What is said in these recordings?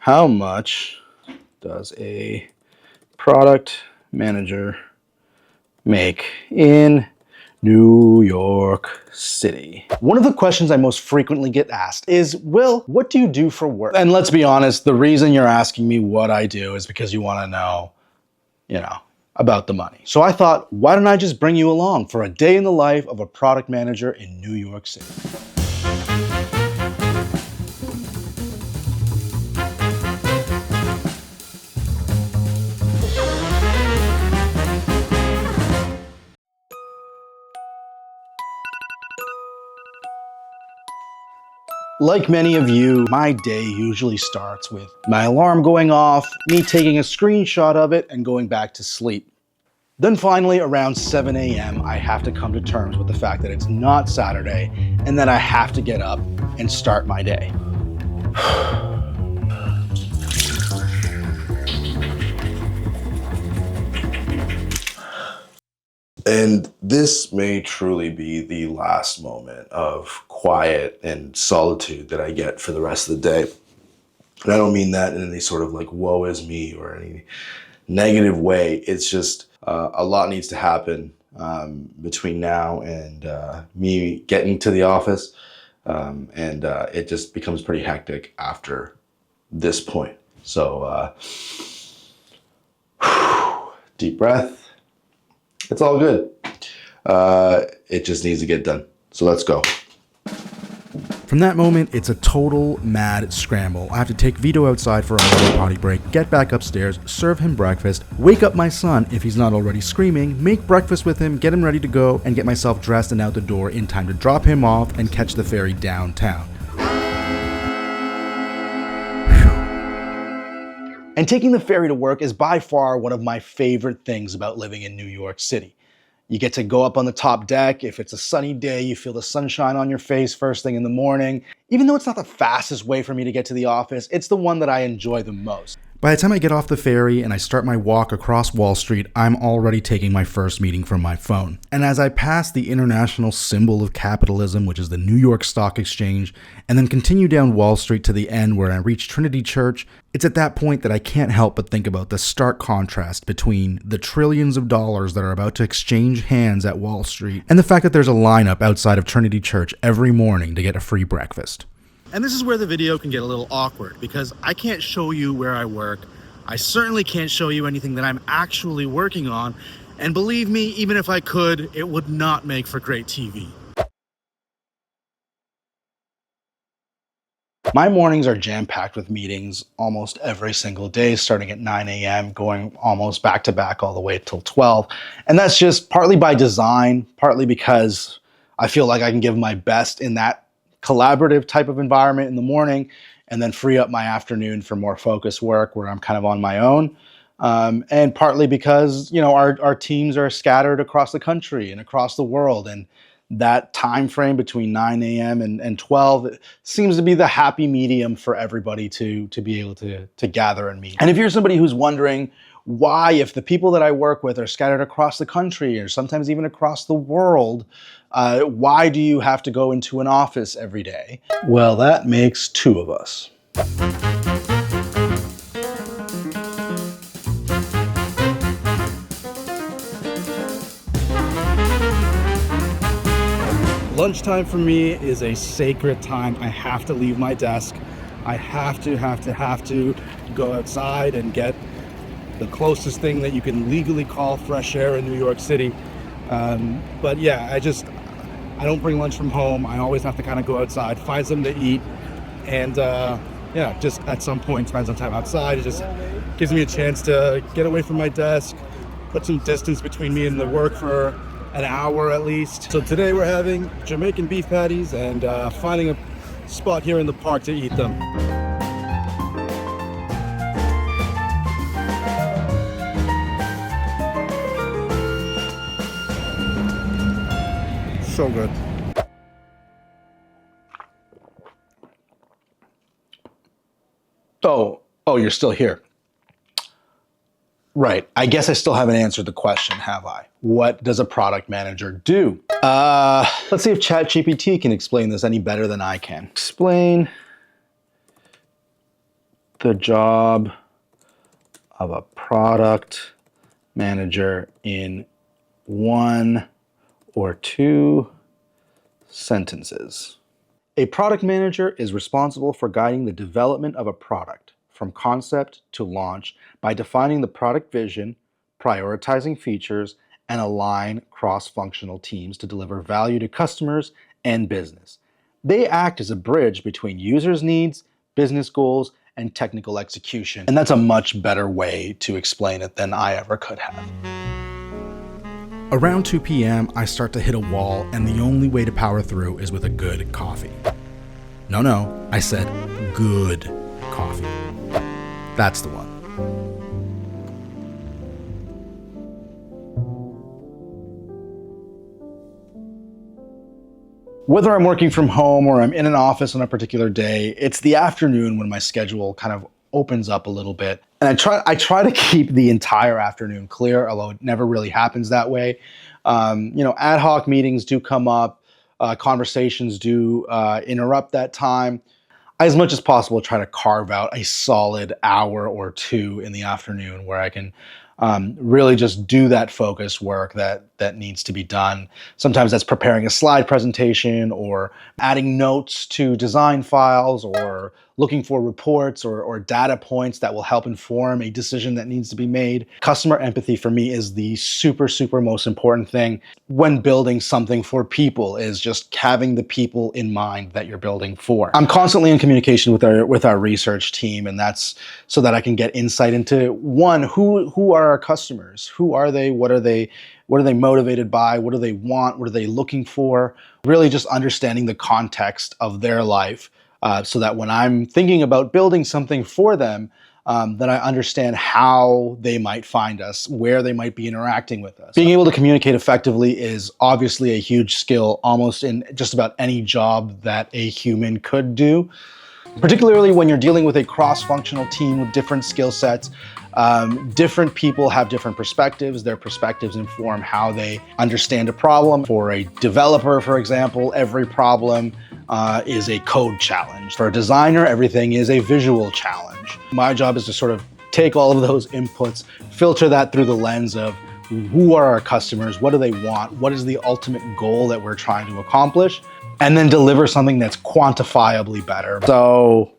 How much does a product manager make in New York City? One of the questions I most frequently get asked is, Will, what do you do for work? And let's be honest, the reason you're asking me what I do is because you want to know, about the money. So I thought, why don't I just bring you along for a day in the life of a product manager in New York City? Like many of you, my day usually starts with my alarm going off, me taking a screenshot of it, and going back to sleep. Then finally, around 7 a.m., I have to come to terms with the fact that it's not Saturday and that I have to get up and start my day. And this may truly be the last moment of quiet and solitude that I get for the rest of the day. And I don't mean that in any sort of like woe is me or any negative way. It's just a lot needs to happen between now and me getting to the office. And it just becomes pretty hectic after this point. So deep breath. It's all good. It just needs to get done. So let's go. From that moment, it's a total mad scramble. I have to take Vito outside for a morning potty break, get back upstairs, serve him breakfast, wake up my son if he's not already screaming, make breakfast with him, get him ready to go, and get myself dressed and out the door in time to drop him off and catch the ferry downtown. And taking the ferry to work is by far one of my favorite things about living in New York City. You get to go up on the top deck. If it's a sunny day, you feel the sunshine on your face first thing in the morning. Even though it's not the fastest way for me to get to the office, it's the one that I enjoy the most. By the time I get off the ferry and I start my walk across Wall Street, I'm already taking my first meeting from my phone. And as I pass the international symbol of capitalism, which is the New York Stock Exchange, and then continue down Wall Street to the end where I reach Trinity Church, it's at that point that I can't help but think about the stark contrast between the trillions of dollars that are about to exchange hands at Wall Street and the fact that there's a lineup outside of Trinity Church every morning to get a free breakfast. And this is where the video can get a little awkward because I can't show you where I work. I certainly can't show you anything that I'm actually working on. And believe me, even if I could, it would not make for great TV. My mornings are jam-packed with meetings almost every single day, starting at 9 a.m., going almost back to back all the way till 12. And that's just partly by design, partly because I feel like I can give my best in that collaborative type of environment in the morning and then free up my afternoon for more focused work where I'm kind of on my own. And partly because, our teams are scattered across the country and across the world. And that time frame between 9 a.m. and 12 seems to be the happy medium for everybody to be able to gather and meet. And if you're somebody who's wondering why, if the people that I work with are scattered across the country or sometimes even across the world, why do you have to go into an office every day? Well, that makes two of us. Lunchtime for me is a sacred time. I have to leave my desk. I have to go outside and get the closest thing that you can legally call fresh air in New York City. But yeah, I don't bring lunch from home. I always have to kind of go outside, find something to eat, and just at some point spend some time outside. It just gives me a chance to get away from my desk, put some distance between me and the work for an hour at least. So today we're having Jamaican beef patties and finding a spot here in the park to eat them. So good. Oh, you're still here. Right. I guess I still haven't answered the question, have I? What does a product manager do? Let's see if ChatGPT can explain this any better than I can. Explain the job of a product manager in 1 or 2 sentences. A product manager is responsible for guiding the development of a product from concept to launch by defining the product vision, prioritizing features, and align cross-functional teams to deliver value to customers and business. They act as a bridge between users' needs, business goals, and technical execution. And that's a much better way to explain it than I ever could have. Around 2 p.m., I start to hit a wall, and the only way to power through is with a good coffee. No, I said good coffee. That's the one. Whether I'm working from home or I'm in an office on a particular day, it's the afternoon when my schedule kind of opens up a little bit. And I try to keep the entire afternoon clear, although it never really happens that way. Ad hoc meetings do come up, conversations do interrupt that time. As much as possible, try to carve out a solid hour or 2 in the afternoon where I can really just do that focus work that needs to be done. Sometimes that's preparing a slide presentation or adding notes to design files or looking for reports or data points that will help inform a decision that needs to be made. Customer empathy for me is the super most important thing when building something for people, is just having the people in mind that you're building for. I'm constantly in communication with our research team, and that's so that I can get insight into, one, who are our customers? Who are they? What are they motivated by? What do they want? What are they looking for? Really just understanding the context of their life, so that when I'm thinking about building something for them, that I understand how they might find us, where they might be interacting with us. Being able to communicate effectively is obviously a huge skill almost in just about any job that a human could do, particularly when you're dealing with a cross-functional team with different skill sets. Different people have different perspectives. Their perspectives inform how they understand a problem. For a developer, for example, every problem is a code challenge. For a designer, everything is a visual challenge. My job is to sort of take all of those inputs, filter that through the lens of who are our customers, what do they want, what is the ultimate goal that we're trying to accomplish, and then deliver something that's quantifiably better. So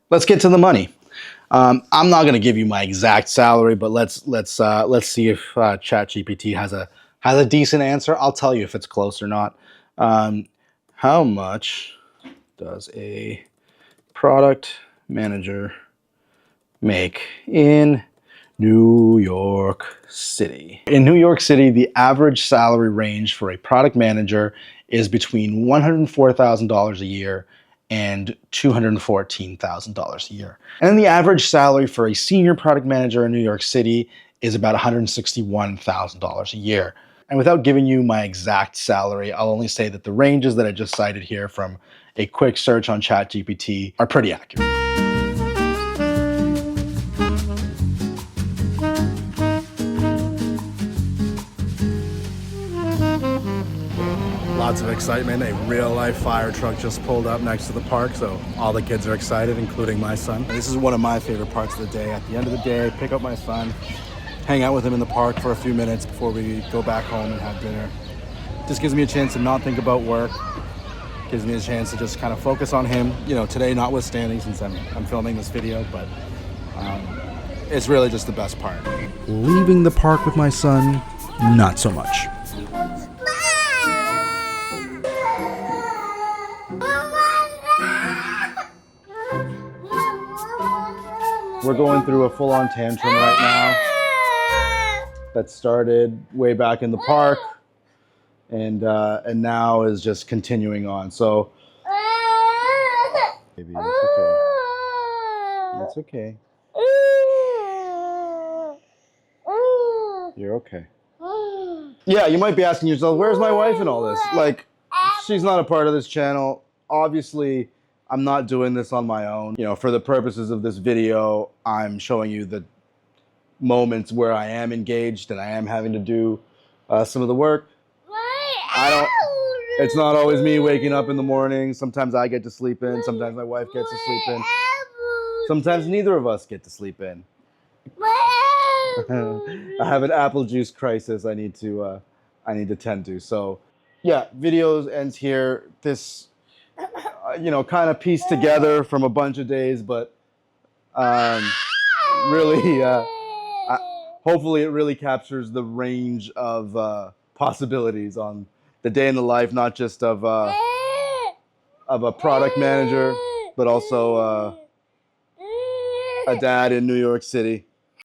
let's get to the money. I'm not going to give you my exact salary, but let's see if ChatGPT has a decent answer. I'll tell you if it's close or not. How much does a product manager make in New York City? In New York City, the average salary range for a product manager is between $104,000 a year and $214,000 a year. And the average salary for a senior product manager in New York City is about $161,000 a year. And without giving you my exact salary, I'll only say that the ranges that I just cited here from a quick search on ChatGPT are pretty accurate. Lots of excitement. A real-life fire truck just pulled up next to the park, so all the kids are excited, including my son. This is one of my favorite parts of the day. At the end of the day, pick up my son, hang out with him in the park for a few minutes before we go back home and have dinner. Just gives me a chance to not think about work. Gives me a chance to just kind of focus on him. Today notwithstanding, since I'm filming this video, but it's really just the best part. Leaving the park with my son, not so much. We're going through a full-on tantrum right now that started way back in the park and now is just continuing on. So, baby, it's okay. It's okay. You're okay. Yeah, you might be asking yourself, where's my wife in all this? Like, she's not a part of this channel. Obviously, I'm not doing this on my own. For the purposes of this video, I'm showing you the moments where I am engaged and I am having to do some of the work. It's not always me waking up in the morning. Sometimes I get to sleep in. Sometimes my wife gets to sleep in. Sometimes neither of us get to sleep in. I have an apple juice crisis I need to tend to. So, yeah, videos ends here. This, kind of pieced together from a bunch of days, but really, hopefully, it really captures the range of possibilities on the day in the life, not just of a product manager, but also a dad in New York City.